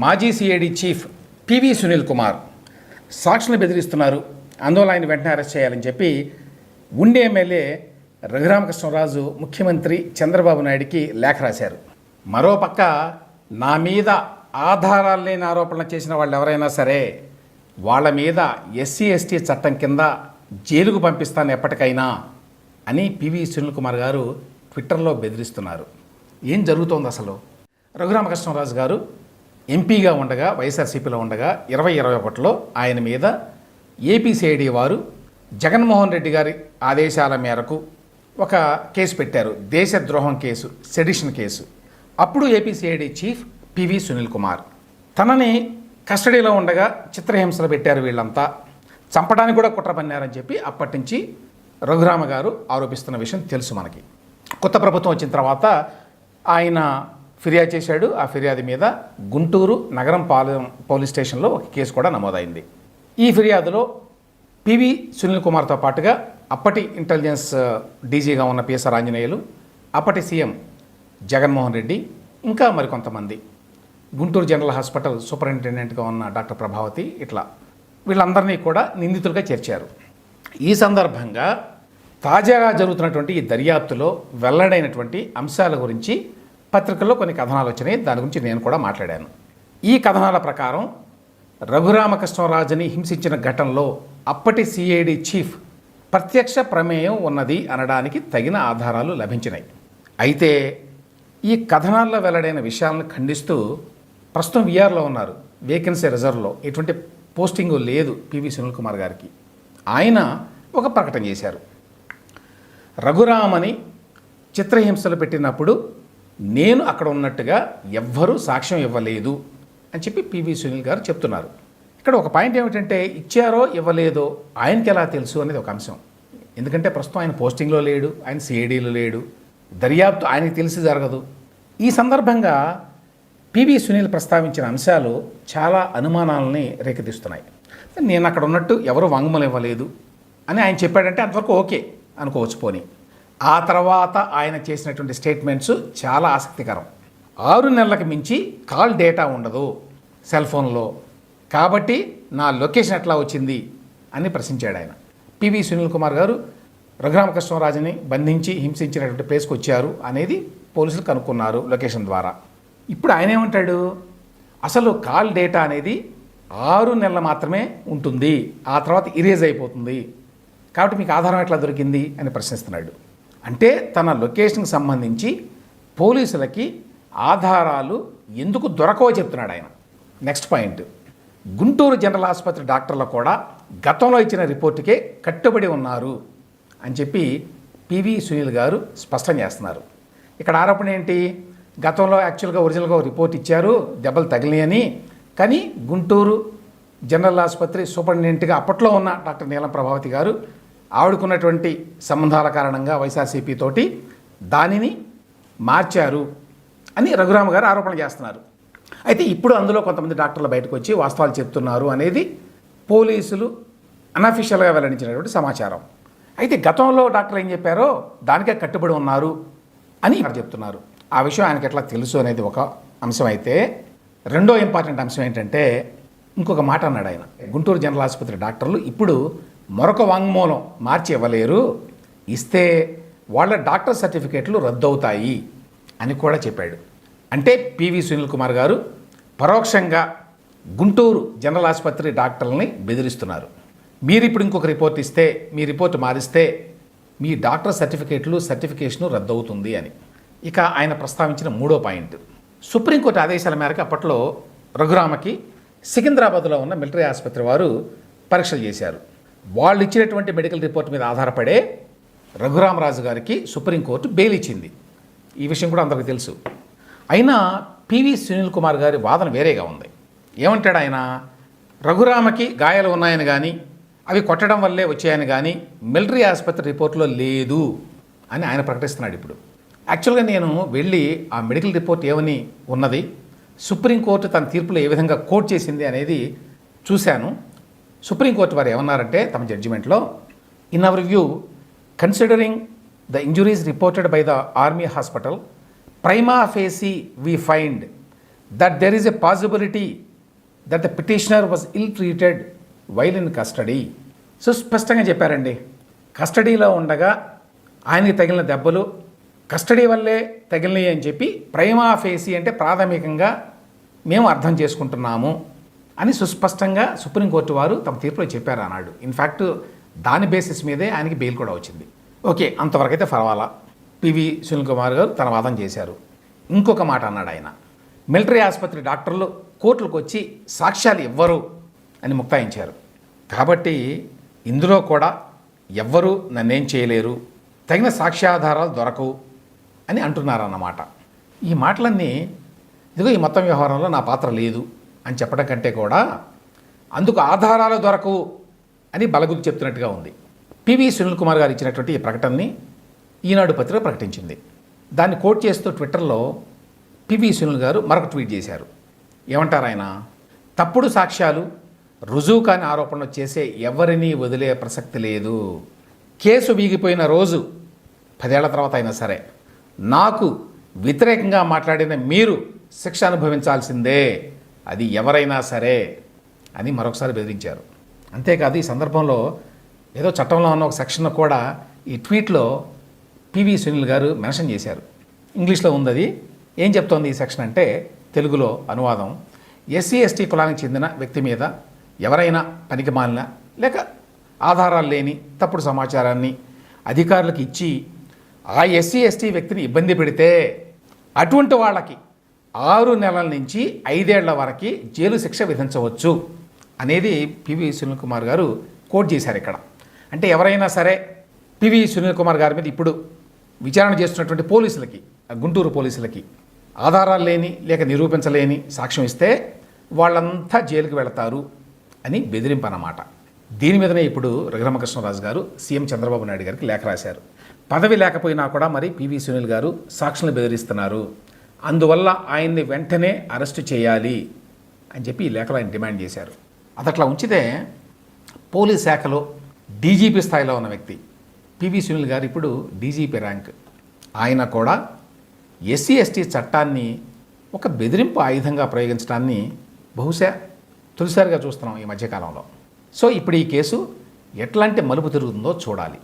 మాజీ CID chief PV Sunil Kumar సాక్షులను బెదిరిస్తున్నారు, అందువల్ల ఆయన వెంటనే అరెస్ట్ చేయాలని చెప్పి ఉండి ఎమ్మెల్యే రఘురామకృష్ణరాజు ముఖ్యమంత్రి చంద్రబాబు నాయుడికి లేఖ రాశారు. మరోపక్క నా మీద ఆధారాలు లేని ఆరోపణలు చేసిన వాళ్ళు ఎవరైనా సరే వాళ్ళ మీద ఎస్సీ ఎస్టీ చట్టం కింద జైలుకు పంపిస్తాను ఎప్పటికైనా అని పివి సునీల్ కుమార్ గారు ట్విట్టర్లో బెదిరిస్తున్నారు. ఏం జరుగుతోంది అసలు? రఘురామకృష్ణరాజు గారు ఎంపీగా ఉండగా, వైఎస్ఆర్సీపీలో ఉండగా 2021లో ఆయన మీద ఏపీసీఐడి వారు జగన్మోహన్ రెడ్డి గారి ఆదేశాల మేరకు ఒక కేసు పెట్టారు, దేశద్రోహం కేసు, సెడిషన్ కేసు. అప్పుడు ఏపీసీఐడి చీఫ్ పివి సునీల్ కుమార్ తనని కస్టడీలో ఉండగా చిత్రహింసలు పెట్టారు, వీళ్ళంతా చంపడానికి కూడా కుట్ర పన్నారని చెప్పి అప్పటి నుంచి రఘురామ గారు ఆరోపిస్తున్న విషయం తెలుసు మనకి. కొత్త ప్రభుత్వం వచ్చిన తర్వాత ఆయన ఫిర్యాదు చేశాడు. ఆ ఫిర్యాదు మీద గుంటూరు నగరం పోలీస్ స్టేషన్లో ఒక కేసు కూడా నమోదైంది. ఈ ఫిర్యాదులో పివి సునీల్ కుమార్తో పాటుగా అప్పటి ఇంటెలిజెన్స్ డీజీగా ఉన్న పిఎస్ఆర్ ఆంజనేయులు, అప్పటి సీఎం జగన్మోహన్ రెడ్డి, ఇంకా మరికొంతమంది, గుంటూరు జనరల్ హాస్పిటల్ సూపరింటెండెంట్గా ఉన్న డాక్టర్ ప్రభావతి, ఇట్లా వీళ్ళందరినీ కూడా నిందితులుగా చేర్చారు. ఈ సందర్భంగా తాజాగా జరుగుతున్నటువంటి ఈ దర్యాప్తులో వెల్లడైనటువంటి అంశాల గురించి పత్రికల్లో కొన్ని కథనాలు వచ్చినాయి. దాని గురించి నేను కూడా మాట్లాడాను. ఈ కథనాల ప్రకారం రఘురామకృష్ణరాజుని హింసించిన ఘటనలో అప్పటి సిఐడి చీఫ్ ప్రత్యక్ష ప్రమేయం ఉన్నది అనడానికి తగిన ఆధారాలు లభించినాయి. అయితే ఈ కథనాల్లో వెల్లడైన విషయాలను ఖండిస్తూ ప్రస్తుతం వీఆర్లో ఉన్నారు, వేకెన్సీ రిజర్వ్లో, ఎటువంటి పోస్టింగు లేదు పివి సునీల్ కుమార్ గారికి. ఆయన ఒక ప్రకటన చేశారు. రఘురామని చిత్రహింసలు పెట్టినప్పుడు నేను అక్కడ ఉన్నట్టుగా ఎవ్వరూ సాక్ష్యం ఇవ్వలేదు అని చెప్పి పివి సునీల్ గారు చెప్తున్నారు. ఇక్కడ ఒక పాయింట్ ఏమిటంటే, ఇచ్చారో ఇవ్వలేదో ఆయనకి ఎలా తెలుసు అనేది ఒక అంశం. ఎందుకంటే ప్రస్తుతం ఆయన పోస్టింగ్లో లేడు, ఆయన సిఐడీలో లేడు, దర్యాప్తు ఆయనకి తెలిసి జరగదు. ఈ సందర్భంగా పివి సునీల్ ప్రస్తావించిన అంశాలు చాలా అనుమానాలని రేకెత్తిస్తున్నాయి. నేను అక్కడ ఉన్నట్టు ఎవరు వాంగ్మూలం ఇవ్వలేదు అని ఆయన చెప్పాడంటే అంతవరకు ఓకే అనుకోవచ్చు. పోనీ ఆ తర్వాత ఆయన చేసినటువంటి స్టేట్మెంట్స్ చాలా ఆసక్తికరం. 6 నెలలకు మించి కాల్ డేటా ఉండదు సెల్ ఫోన్లో, కాబట్టి నా లొకేషన్ ఎట్లా వచ్చింది అని ప్రశ్నించాడు ఆయన. పివి సునీల్ కుమార్ గారు రఘురామకృష్ణరాజుని బంధించి హింసించినటువంటి ప్లేస్కి వచ్చారు అనేది పోలీసులు కనుక్కున్నారు లొకేషన్ ద్వారా. ఇప్పుడు ఆయన ఏమంటాడు, అసలు కాల్ డేటా అనేది 6 నెలలు మాత్రమే ఉంటుంది, ఆ తర్వాత ఇరేజ్ అయిపోతుంది, కాబట్టి మీకు ఆధారం ఎట్లా దొరికింది అని ప్రశ్నిస్తున్నాడు. అంటే తన లొకేషన్కి సంబంధించి పోలీసులకి ఆధారాలు ఎందుకు దొరకవో చెప్తున్నాడు ఆయన. నెక్స్ట్ పాయింట్, గుంటూరు జనరల్ ఆసుపత్రి డాక్టర్లు కూడా గతంలో ఇచ్చిన రిపోర్టుకే కట్టుబడి ఉన్నారు అని చెప్పి పివి సునీల్ గారు స్పష్టం చేస్తున్నారు. ఇక్కడ ఆరోపణ ఏంటి, గతంలో యాక్చువల్గా ఒరిజినల్గా రిపోర్ట్ ఇచ్చారు, దెబ్బలు తగిలినాయని, కానీ గుంటూరు జనరల్ ఆసుపత్రి సూపరింటెండెంట్గా అప్పట్లో ఉన్న డాక్టర్ నీలం ప్రభావతి గారు ఆవిడకున్నటువంటి సంబంధాల కారణంగా వైఎస్ఆర్సీపీ తోటి దానిని మార్చారు అని రఘురామ గారు ఆరోపణ చేస్తున్నారు. అయితే ఇప్పుడు అందులో కొంతమంది డాక్టర్లు బయటకు వచ్చి వాస్తవాలు చెప్తున్నారు అనేది పోలీసులు అనఫిషియల్గా వెల్లడించినటువంటి సమాచారం. అయితే గతంలో డాక్టర్లు ఏం చెప్పారో దానికే కట్టుబడి ఉన్నారు అని చెప్తున్నారు. ఆ విషయం ఆయనకి ఎట్లా తెలుసు అనేది ఒక అంశం. అయితే రెండో ఇంపార్టెంట్ అంశం ఏంటంటే, ఇంకొక మాట అన్నాడు ఆయన, గుంటూరు జనరల్ ఆసుపత్రి డాక్టర్లు ఇప్పుడు మరొక వాంగ్మూలం మార్చి ఇవ్వలేరు, ఇస్తే వాళ్ళ డాక్టర్ సర్టిఫికేట్లు రద్దవుతాయి అని కూడా చెప్పాడు. అంటే పివి సునీల్ కుమార్ గారు పరోక్షంగా గుంటూరు జనరల్ ఆసుపత్రి డాక్టర్లని బెదిరిస్తున్నారు. మీరు ఇప్పుడు ఇంకొక రిపోర్ట్ ఇస్తే, మీ రిపోర్ట్ మారిస్తే మీ డాక్టర్ సర్టిఫికేషను రద్దవుతుంది అని. ఇక ఆయన ప్రస్తావించిన మూడో పాయింట్, సుప్రీంకోర్టు ఆదేశాల మేరకు అప్పట్లో రఘురామకి సికింద్రాబాద్లో ఉన్న మిలిటరీ ఆసుపత్రి వారు పరీక్షలు చేశారు. వాళ్ళు ఇచ్చినటువంటి మెడికల్ రిపోర్ట్ మీద ఆధారపడే రఘురామరాజు గారికి సుప్రీంకోర్టు బెయిల్ ఇచ్చింది. ఈ విషయం కూడా అందరికీ తెలుసు. అయినా పివి సునీల్ కుమార్ గారి వాదన వేరేగా ఉంది. ఏమంటాడు ఆయన, రఘురామకి గాయాలు ఉన్నాయని కానీ అవి కొట్టడం వల్లే వచ్చాయని కానీ మిలిటరీ ఆసుపత్రి రిపోర్ట్లో లేదు అని ఆయన ప్రకటిస్తున్నాడు. ఇప్పుడు యాక్చువల్గా నేను వెళ్ళి ఆ మెడికల్ రిపోర్ట్ ఏమని ఉన్నది, సుప్రీంకోర్టు తన తీర్పులో ఏ విధంగా కోట్ చేసింది అనేది చూశాను. సుప్రీంకోర్టు వారు ఏమన్నారంటే తమ జడ్జిమెంట్లో, in our view considering the injuries reported by the army hospital, prima facie we find that there is a possibility that the petitioner was ill treated while in custody. సుస్పష్టంగా చెప్పారండి. కస్టడీలో ఉండగా ఆయనకి తగిలిన దెబ్బలు కస్టడీ వల్లే తగిలినాయి అని చెప్పి ప్రైమా ఫేసి అంటే ప్రాథమికంగా మేము అర్థం చేసుకుంటున్నాము అని సుస్పష్టంగా సుప్రీంకోర్టు వారు తమ తీర్పులో చెప్పారు అన్నాడు. ఇన్ఫ్యాక్ట్ దాని బేసిస్ మీదే ఆయనకి బెయిల్ కూడా వచ్చింది. ఓకే, అంతవరకు అయితే పర్వాలా. పివి సునీల్ కుమార్ గారు తన వాదన చేశారు. ఇంకొక మాట అన్నాడు ఆయన, మిలిటరీ ఆసుపత్రి డాక్టర్లు కోర్టులకు వచ్చి సాక్ష్యాలు ఇవ్వరు అని ముక్తాయించారు. కాబట్టి ఇందులో కూడా ఎవ్వరూ నన్నేం చేయలేరు, తగిన సాక్ష్యాధారాలు దొరకవు అని అంటున్నారన్నమాట. ఈ మాటలన్నీ ఇదిగో ఈ మొత్తం వ్యవహారంలో నా పాత్ర లేదు అని చెప్పడం కంటే కూడా అందుకు ఆధారాలు దొరకవు అని బలగుద్ది చెప్తున్నట్టుగా ఉంది. పివి సునీల్ కుమార్ గారు ఇచ్చినటువంటి ఈ ప్రకటనని ఈనాడు పత్రిక ప్రకటించింది. దాన్ని కోట్ చేస్తూ ట్విట్టర్లో పివి సునీల్ గారు మరొక ట్వీట్ చేశారు. ఏమంటారు ఆయన? తప్పుడు సాక్ష్యాలు, రుజువు కాని ఆరోపణలు చేసే ఎవరినీ వదిలే ప్రసక్తి లేదు. కేసు వీగిపోయిన రోజు 10 ఏళ్ల తర్వాత అయినా సరే నాకు వ్యతిరేకంగా మాట్లాడిన మీరు శిక్ష అనుభవించాల్సిందే, అది ఎవరైనా సరే అని మరొకసారి బెదిరించారు. అంతేకాదు ఈ సందర్భంలో ఏదో చట్టంలో ఉన్న ఒక సెక్షన్ కూడా ఈ ట్వీట్లో పివి సునీల్ గారు మెన్షన్ చేశారు. ఇంగ్లీష్లో ఉంది అది. ఏం చెప్తోంది ఈ సెక్షన్ అంటే, తెలుగులో అనువాదం, ఎస్సీ ఎస్టీ కులానికి చెందిన వ్యక్తి మీద ఎవరైనా పనికిమాలిన లేక ఆధారాలు లేని తప్పుడు సమాచారాన్ని అధికారులకు ఇచ్చి ఆ ఎస్సీ ఎస్టీ వ్యక్తిని ఇబ్బంది పెడితే అటువంటి వాళ్ళకి 6 నెలల నుంచి 5 ఏళ్ల వరకు జైలు శిక్ష విధించవచ్చు అనేది పివి సునీల్ కుమార్ గారు కోట్ చేశారు ఇక్కడ. అంటే ఎవరైనా సరే పివి సునీల్ కుమార్ గారి మీద ఇప్పుడు విచారణ చేస్తున్నటువంటి పోలీసులకి, గుంటూరు పోలీసులకి ఆధారాలు లేని లేక నిరూపించలేని సాక్ష్యం ఇస్తే వాళ్ళంతా జైలుకి వెళతారు అని బెదిరింపు అన్నమాట. దీని మీదనే ఇప్పుడు రఘురామకృష్ణరాజు గారు సీఎం చంద్రబాబు నాయుడు గారికి లేఖ రాశారు. పదవి లేకపోయినా కూడా మరి పివి సునీల్ గారు సాక్షులను బెదిరిస్తున్నారు, అందువల్ల ఆయన్ని వెంటనే అరెస్టు చేయాలి అని చెప్పి ఈ లేఖలో ఆయన డిమాండ్ చేశారు. అదట్లా ఉంచితే పోలీస్ శాఖలో డీజీపీ స్థాయిలో ఉన్న వ్యక్తి పివి సునీల్ గారు ఇప్పుడు డీజీపీ ర్యాంక్. ఆయన కూడా ఎస్సీ ఎస్టీ చట్టాన్ని ఒక బెదిరింపు ఆయుధంగా ప్రయోగించడాన్ని బహుశా తొలిసారిగా చూస్తున్నాం ఈ మధ్యకాలంలో. సో ఇప్పుడు ఈ కేసు ఎట్లాంటి మలుపు తిరుగుతుందో చూడాలి.